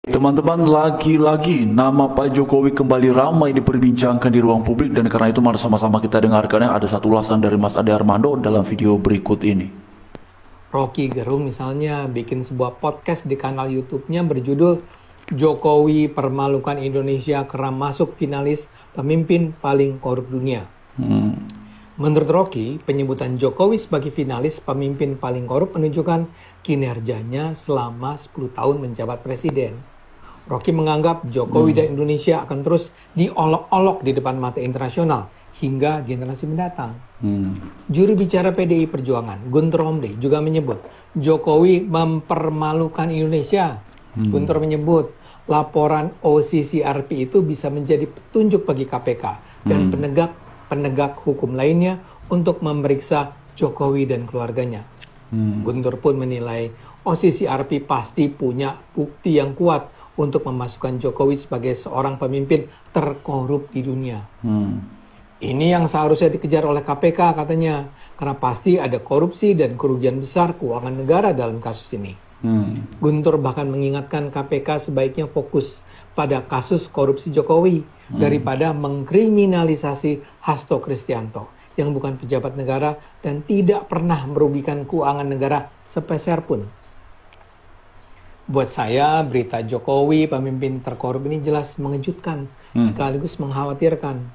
Teman-teman, lagi-lagi nama Pak Jokowi kembali ramai diperbincangkan di ruang publik dan karena itu mari sama-sama kita dengarkannya. Ada satu ulasan dari Mas Ade Armando dalam video berikut ini. Rocky Gerung misalnya bikin sebuah podcast di kanal YouTube-nya berjudul Jokowi Permalukan Indonesia Karena Masuk Finalis Pemimpin Paling Korup Dunia. Menurut Rocky, penyebutan Jokowi sebagai finalis pemimpin paling korup menunjukkan kinerjanya selama 10 tahun menjabat presiden. Rocky menganggap Jokowi dan Indonesia akan terus diolok-olok di depan mata internasional hingga generasi mendatang. Juru bicara PDI Perjuangan, Guntur Romli, juga menyebut Jokowi mempermalukan Indonesia. Guntur menyebut laporan OCCRP itu bisa menjadi petunjuk bagi KPK dan penegak hukum lainnya untuk memeriksa Jokowi dan keluarganya. Guntur pun menilai OCCRP pasti punya bukti yang kuat untuk memasukkan Jokowi sebagai seorang pemimpin terkorup di dunia. Ini yang seharusnya dikejar oleh KPK katanya, karena pasti ada korupsi dan kerugian besar keuangan negara dalam kasus ini. Guntur bahkan mengingatkan KPK sebaiknya fokus pada kasus korupsi Jokowi daripada mengkriminalisasi Hasto Kristianto yang bukan pejabat negara dan tidak pernah merugikan keuangan negara sepeser pun. Buat saya, berita Jokowi pemimpin terkorup ini jelas mengejutkan sekaligus mengkhawatirkan.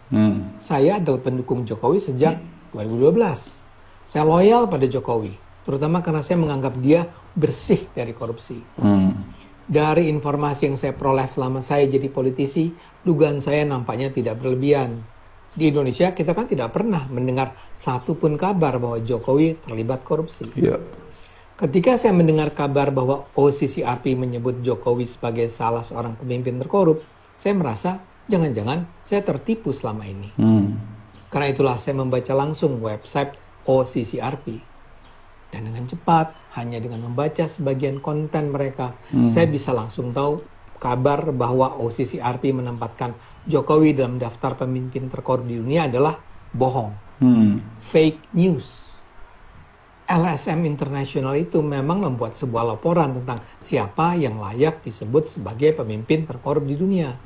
Saya adalah pendukung Jokowi sejak 2012. Saya loyal pada Jokowi, terutama karena saya menganggap dia bersih dari korupsi. Dari informasi yang saya peroleh selama saya jadi politisi, dugaan saya nampaknya tidak berlebihan. Di Indonesia kita kan tidak pernah mendengar satupun kabar bahwa Jokowi terlibat korupsi. Ketika saya mendengar kabar bahwa OCCRP menyebut Jokowi sebagai salah seorang pemimpin terkorup, saya merasa jangan-jangan saya tertipu selama ini. Karena itulah saya membaca langsung website OCCRP. Dan dengan cepat, hanya dengan membaca sebagian konten mereka, saya bisa langsung tahu kabar bahwa OCCRP menempatkan Jokowi dalam daftar pemimpin terkorup di dunia adalah bohong. Fake news. LSM International itu memang membuat sebuah laporan tentang siapa yang layak disebut sebagai pemimpin terkorup di dunia.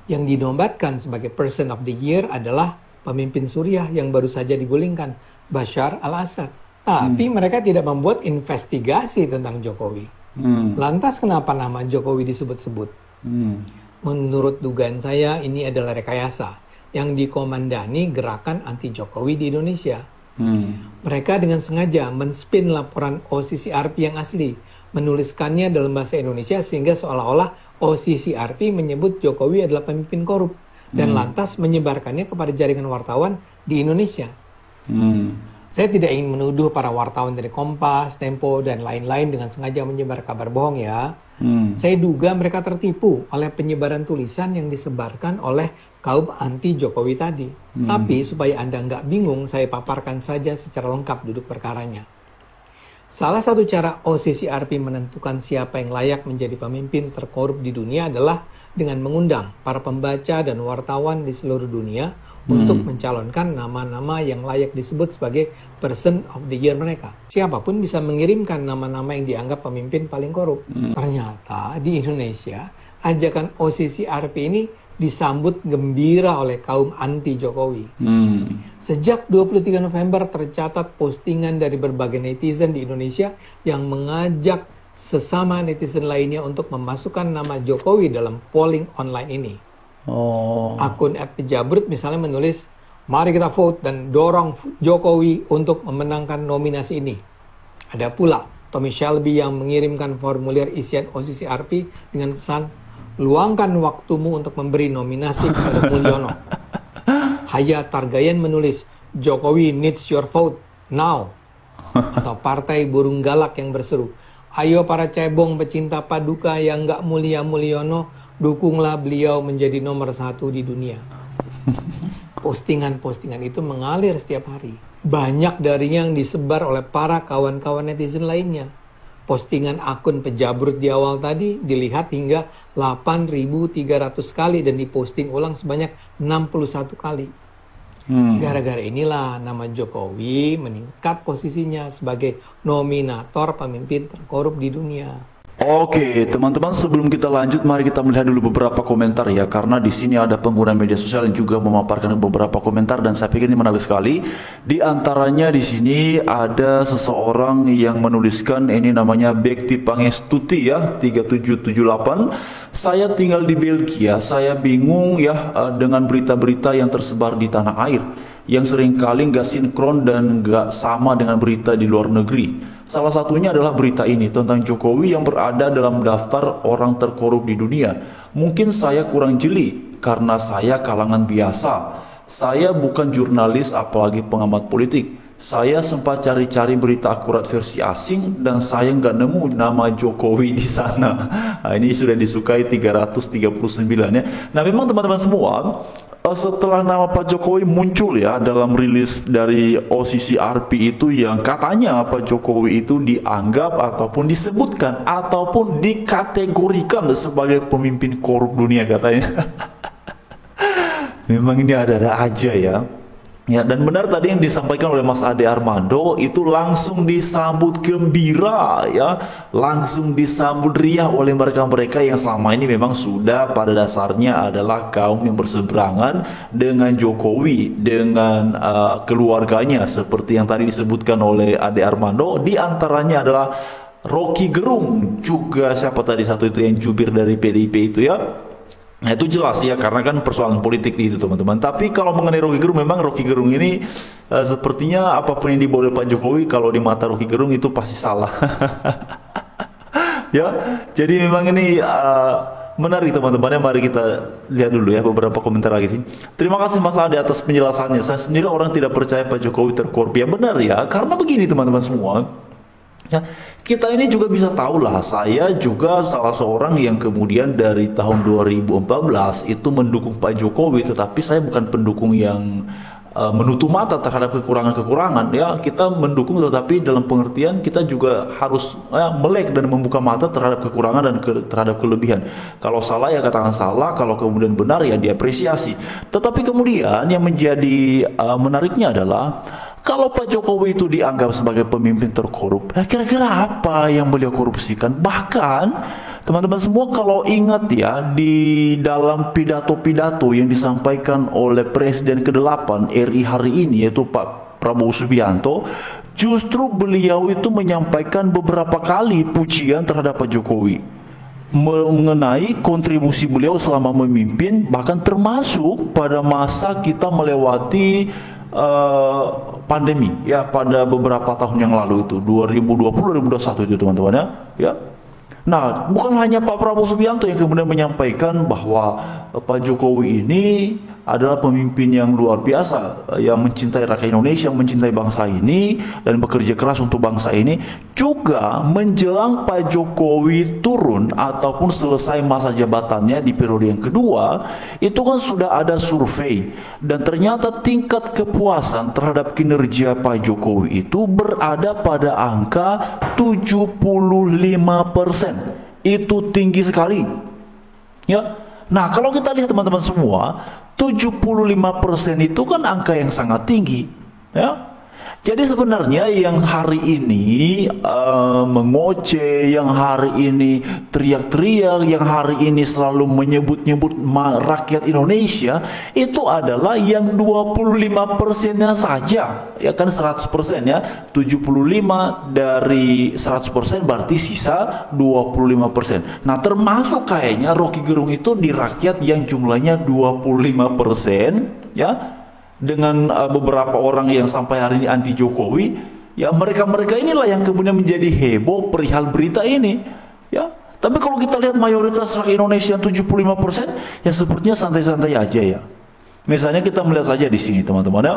Yang dinobatkan sebagai Person of the Year adalah pemimpin Suriah yang baru saja digulingkan, Bashar al-Assad. Tapi mereka tidak membuat investigasi tentang Jokowi. Lantas kenapa nama Jokowi disebut-sebut? Menurut dugaan saya ini adalah rekayasa yang dikomandani gerakan anti Jokowi di Indonesia. Mereka dengan sengaja men-spin laporan OCCRP yang asli, menuliskannya dalam bahasa Indonesia sehingga seolah-olah OCCRP menyebut Jokowi adalah pemimpin korup dan lantas menyebarkannya kepada jaringan wartawan di Indonesia. Saya tidak ingin menuduh para wartawan dari Kompas, Tempo, dan lain-lain dengan sengaja menyebar kabar bohong ya. Saya duga mereka tertipu oleh penyebaran tulisan yang disebarkan oleh kaum anti Jokowi tadi. Tapi supaya Anda nggak bingung, saya paparkan saja secara lengkap duduk perkaranya. Salah satu cara OCCRP menentukan siapa yang layak menjadi pemimpin terkorup di dunia adalah dengan mengundang para pembaca dan wartawan di seluruh dunia untuk mencalonkan nama-nama yang layak disebut sebagai Person of the Year mereka. Siapapun bisa mengirimkan nama-nama yang dianggap pemimpin paling korup. Ternyata di Indonesia, ajakan OCCRP ini disambut gembira oleh kaum anti Jokowi. Sejak 23 November tercatat postingan dari berbagai netizen di Indonesia yang mengajak sesama netizen lainnya untuk memasukkan nama Jokowi dalam polling online ini. Akun @pejabrut misalnya menulis, mari kita vote dan dorong Jokowi untuk memenangkan nominasi ini. Ada pula Tommy Shelby yang mengirimkan formulir isian OCCRP dengan pesan, luangkan waktumu untuk memberi nominasi kepada Mulyono. Hayat Targayan menulis, Jokowi needs your vote now. Atau Partai Burung Galak yang berseru, ayo para cebong pecinta paduka yang gak mulia Mulyono, dukunglah beliau menjadi nomor 1 di dunia. Postingan-postingan itu mengalir setiap hari. Banyak darinya yang disebar oleh para kawan-kawan netizen lainnya. Postingan akun Pejabrut di awal tadi dilihat hingga 8.300 kali dan diposting ulang sebanyak 61 kali. Gara-gara inilah nama Jokowi meningkat posisinya sebagai nominator pemimpin terkorup di dunia. Oke, teman-teman, sebelum kita lanjut, mari kita melihat dulu beberapa komentar ya, karena di sini ada pengguna media sosial yang juga memaparkan beberapa komentar dan saya pikir ini menarik sekali. Di antaranya di sini ada seseorang yang menuliskan, ini namanya Bekti Pangestuti ya, 3778. Saya tinggal di Belgia, saya bingung ya dengan berita-berita yang tersebar di tanah air, yang seringkali nggak sinkron dan nggak sama dengan berita di luar negeri. Salah satunya adalah berita ini tentang Jokowi yang berada dalam daftar orang terkorup di dunia. Mungkin saya kurang jeli karena saya kalangan biasa. Saya bukan jurnalis apalagi pengamat politik. Saya sempat cari-cari berita akurat versi asing dan saya nggak nemu nama Jokowi di sana. Nah, ini sudah disukai 339 ya. Nah, memang teman-teman semua, setelah nama Pak Jokowi muncul ya dalam rilis dari OCCRP itu yang katanya Pak Jokowi itu dianggap ataupun disebutkan ataupun dikategorikan sebagai pemimpin korup dunia katanya. Memang ini ada-ada aja ya. Ya, dan benar tadi yang disampaikan oleh Mas Ade Armando itu langsung disambut gembira ya, langsung disambut riah oleh mereka-mereka yang selama ini memang sudah pada dasarnya adalah kaum yang berseberangan dengan Jokowi, dengan keluarganya seperti yang tadi disebutkan oleh Ade Armando. Di antaranya adalah Rocky Gerung, juga siapa tadi satu itu yang jubir dari PDIP itu ya. Nah itu jelas ya, karena kan persoalan politik itu teman-teman. Tapi kalau mengenai Rocky Gerung, memang Rocky Gerung ini sepertinya apapun yang dibawa oleh Pak Jokowi, kalau di mata Rocky Gerung itu pasti salah. Ya, jadi memang ini menarik teman-teman. Mari kita lihat dulu ya beberapa komentar lagi sih. Terima kasih Mas Ade atas penjelasannya. Saya sendiri orang tidak percaya Pak Jokowi terkorup. Ya benar ya, karena begini teman-teman semua. Ya, kita ini juga bisa tahu lah, saya juga salah seorang yang kemudian dari tahun 2014 itu mendukung Pak Jokowi, tetapi saya bukan pendukung yang menutup mata terhadap kekurangan-kekurangan ya. Kita mendukung tetapi dalam pengertian kita juga harus melek dan membuka mata terhadap kekurangan dan terhadap kelebihan. Kalau salah ya katakan salah, kalau kemudian benar ya diapresiasi. Tetapi kemudian yang menjadi menariknya adalah kalau Pak Jokowi itu dianggap sebagai pemimpin terkorup, kira-kira apa yang beliau korupsikan? Bahkan, teman-teman semua kalau ingat ya, di dalam pidato-pidato yang disampaikan oleh Presiden ke-8 RI hari ini, yaitu Pak Prabowo Subianto, justru beliau itu menyampaikan beberapa kali pujian terhadap Pak Jokowi mengenai kontribusi beliau selama memimpin, bahkan termasuk pada masa kita melewati pandemi ya pada beberapa tahun yang lalu itu 2020-2021 itu teman-teman ya. Nah, bukan hanya Pak Prabowo Subianto yang kemudian menyampaikan bahwa Pak Jokowi ini adalah pemimpin yang luar biasa, yang mencintai rakyat Indonesia, mencintai bangsa ini, dan bekerja keras untuk bangsa ini. Juga menjelang Pak Jokowi turun ataupun selesai masa jabatannya di periode yang kedua, itu kan sudah ada survei, dan ternyata tingkat kepuasan terhadap kinerja Pak Jokowi itu berada pada angka 75%. Itu tinggi sekali ya. Nah, kalau kita lihat teman-teman semua, 75% itu kan angka yang sangat tinggi ya. Jadi sebenarnya yang hari ini mengoceh, yang hari ini teriak-teriak, yang hari ini selalu menyebut-nyebut rakyat Indonesia, itu adalah yang 25%-nya saja. Ya kan 100% ya, 75 dari 100% berarti sisa 25%. Nah termasuk kayaknya Rocky Gerung itu di rakyat yang jumlahnya 25% ya. Dengan beberapa orang yang sampai hari ini anti Jokowi, ya mereka-mereka inilah yang kemudian menjadi heboh perihal berita ini ya. Tapi kalau kita lihat mayoritas rakyat Indonesia 75%, ya sepertinya santai-santai aja ya. Misalnya kita melihat saja di sini teman-teman ya.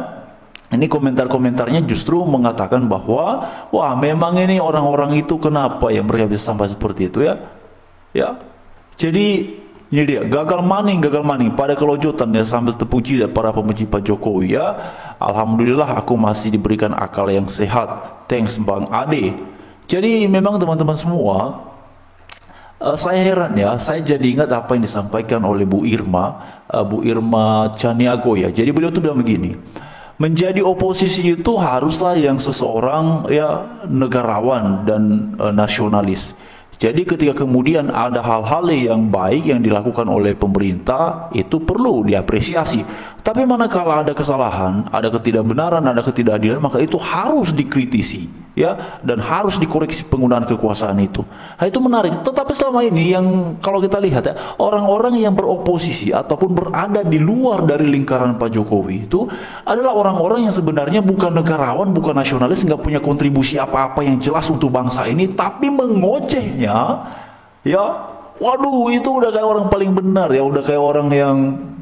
Ini komentar-komentarnya justru mengatakan bahwa wah memang ini orang-orang itu kenapa ya mereka bisa sampai seperti itu ya. Ya. Jadi ini dia, gagal maning pada kelojotan ya, sambil tepuk jidat para pembenci Pak Jokowi ya. Alhamdulillah aku masih diberikan akal yang sehat. Thanks Bang Ade. Jadi memang teman-teman semua, saya heran ya, saya jadi ingat apa yang disampaikan oleh Bu Irma Caniago ya. Jadi beliau tuh bilang begini, menjadi oposisi itu haruslah yang seseorang ya negarawan dan nasionalis. Jadi ketika kemudian ada hal-hal yang baik yang dilakukan oleh pemerintah, itu perlu diapresiasi. Tapi manakala ada kesalahan, ada ketidakbenaran, ada ketidakadilan, maka itu harus dikritisi, ya, dan harus dikoreksi penggunaan kekuasaan itu. Nah, itu menarik. Tetapi selama ini yang kalau kita lihat ya, orang-orang yang beroposisi ataupun berada di luar dari lingkaran Pak Jokowi itu adalah orang-orang yang sebenarnya bukan negarawan, bukan nasionalis, nggak punya kontribusi apa-apa yang jelas untuk bangsa ini, tapi mengocehnya. Ya, waduh, itu udah kayak orang paling benar ya, udah kayak orang yang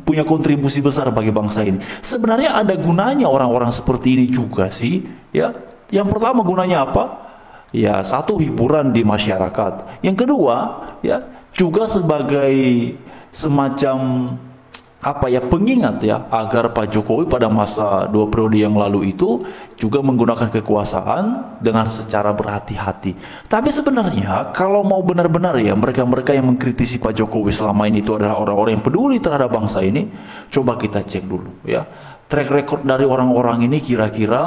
punya kontribusi besar bagi bangsa ini. Sebenarnya ada gunanya orang-orang seperti ini juga sih, ya. Yang pertama gunanya apa? Ya, satu, hiburan di masyarakat. Yang kedua, ya, juga sebagai semacam apa ya, pengingat ya, agar Pak Jokowi pada masa 2 periode yang lalu itu juga menggunakan kekuasaan dengan secara berhati-hati. Tapi sebenarnya kalau mau benar-benar ya, mereka-mereka yang mengkritisi Pak Jokowi selama ini itu adalah orang-orang yang peduli terhadap bangsa ini. Coba kita cek dulu ya, track record dari orang-orang ini kira-kira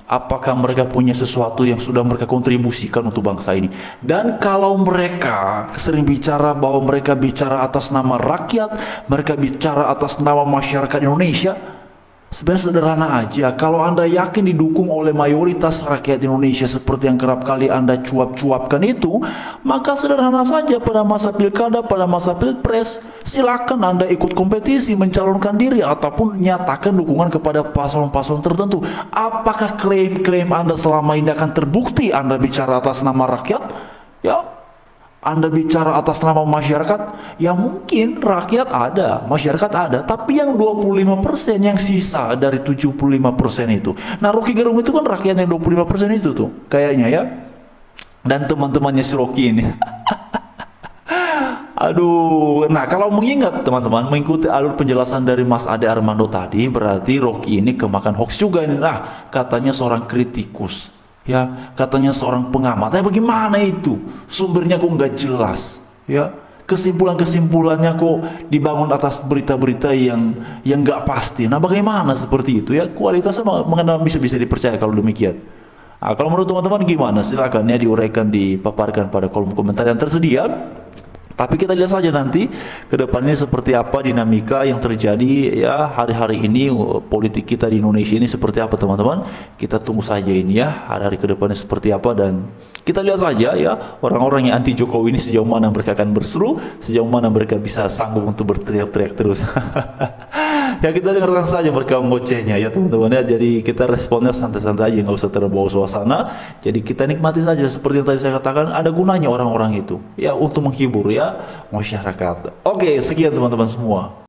apakah mereka punya sesuatu yang sudah mereka kontribusikan untuk bangsa ini. Dan kalau mereka sering bicara bahwa mereka bicara atas nama rakyat, mereka bicara atas nama masyarakat Indonesia, sebenarnya sederhana aja. Kalau Anda yakin didukung oleh mayoritas rakyat Indonesia seperti yang kerap kali Anda cuap-cuapkan itu, maka sederhana saja pada masa pilkada, pada masa pilpres, silakan Anda ikut kompetisi mencalonkan diri ataupun nyatakan dukungan kepada paslon-paslon tertentu. Apakah klaim-klaim Anda selama ini akan terbukti Anda bicara atas nama rakyat? Ya, Anda bicara atas nama masyarakat, ya mungkin rakyat ada, masyarakat ada, tapi yang 25% yang sisa dari 75% itu. Nah, Rocky Gerung itu kan rakyat yang 25% itu tuh, kayaknya ya. Dan teman-temannya si Rocky ini. Aduh, nah kalau mengingat teman-teman, mengikuti alur penjelasan dari Mas Ade Armando tadi, berarti Rocky ini kemakan hoax juga ini. Nah, katanya seorang kritikus. Ya, katanya seorang pengamat. Tapi bagaimana itu? Sumbernya kok nggak jelas. Ya, kesimpulan-kesimpulannya kok dibangun atas berita-berita yang nggak pasti. Nah, bagaimana seperti itu ya? Kualitasnya mengenai bisa dipercaya kalau demikian. Nah, kalau menurut teman-teman gimana? Silakan ya diuraikan, dipaparkan pada kolom komentar yang tersedia. Tapi kita lihat saja nanti ke depannya seperti apa dinamika yang terjadi ya hari-hari ini, politik kita di Indonesia ini seperti apa teman-teman. Kita tunggu saja ini ya, hari-hari ke depannya seperti apa, dan kita lihat saja ya orang-orang yang anti Jokowi ini sejauh mana mereka akan berseru, sejauh mana mereka bisa sanggup untuk berteriak-teriak terus. Ya, kita dengarkan saja mereka ngocehnya ya teman-teman ya. Jadi kita responnya santai-santai aja, nggak usah terbawa suasana. Jadi kita nikmati saja seperti yang tadi saya katakan, ada gunanya orang-orang itu ya untuk menghibur ya masyarakat. Oke, sekian teman-teman semua.